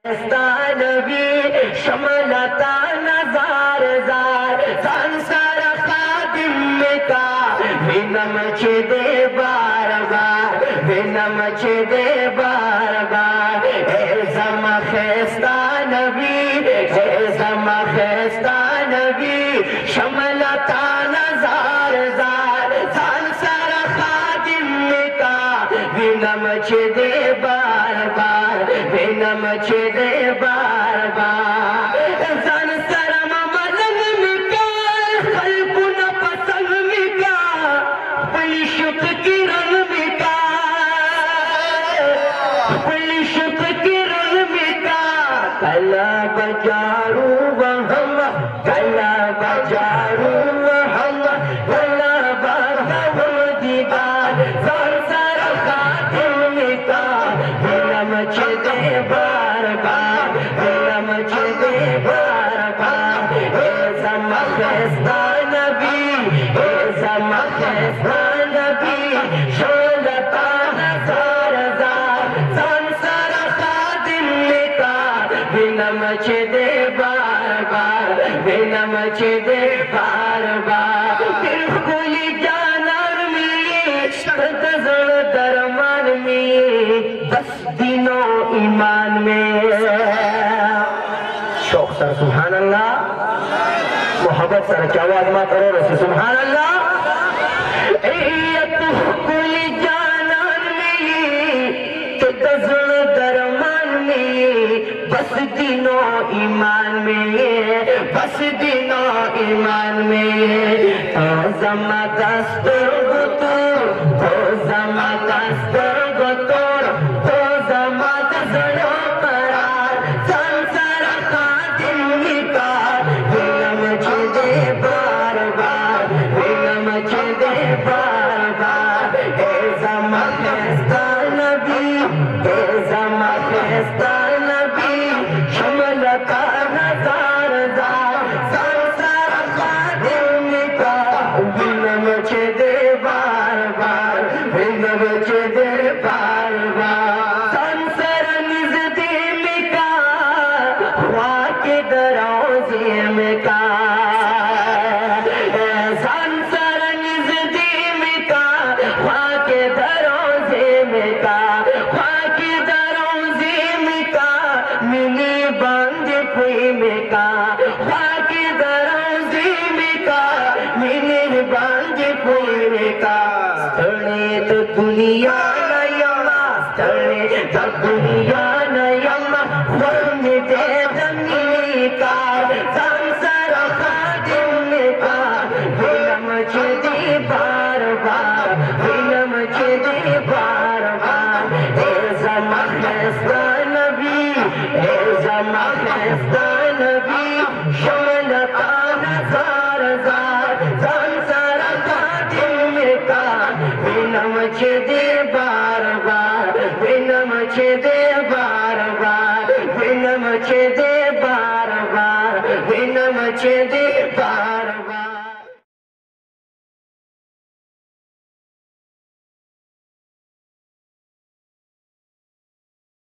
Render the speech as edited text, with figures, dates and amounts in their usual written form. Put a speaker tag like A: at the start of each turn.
A: नबी शमलता नजार jar संसार खादिम का विनम दे बार बार विनम दे बार बार ए जमा खेस्ता नबी ए जमा खेस्ता नबी शमलता नजार जार संसार खादिम का विनम दे बार बार विनम दे बार बार सन सरम मलन मिका खल्कुन पसंद मिका बली शुक किरण मिका बली शुक किरण मिका कला बजारू हम कला बजारू हम कला बजारू दीदार संसार खातिर मिका विनम दे बार बार विनम दे बार बार ए जमा खेस्ता नबी ए जमा खेस्ता नबी शोलता नजार जार संसार खादिम का विनम दे बार बार विनम दे बार बार बिल्कुल जानर में तजल दरमान में 10 दिनों ईमान में शौक सर सुभान अल्लाह मोहब्बत सर क्या आवाज मां करो रसी सुभान अल्लाह कुल जानन में तजल दरमान में बस दिनों ईमान में बस दिनों ईमान में तो जमा दस्तूर तो जमा दस्तूर तो जमा दस्तूर करार संसार खादिम का विनम दे बार बार विनम दे बार बार ए जमा खेस्ता नबी ए जमा खेस्ता नबी शमलता नजार जार संसार खादिम का विनम दे बार बार विनम दे बार बार संसार निज दे का हुआ के दरोजे में का संसार निज दे का हुआ के दरोजे में का हुआ के दरोजे में का मिली बंद कोई में का हुआ के दरोजे में का मिली बंद कोई में का स्थले तो दुनिया नयमा स्थले तो दुनिया नयमा वर्ण दे जमी का संसार खादिम का विनम दे बार बार विनम दे बार बार ए जमा खेस्ता नबी ए जमा खेस्ता नबी शमलता नजार जार संसार खादिम का विनम दे बार बार विनम दे बार बार विनम दे बार बार विनम दे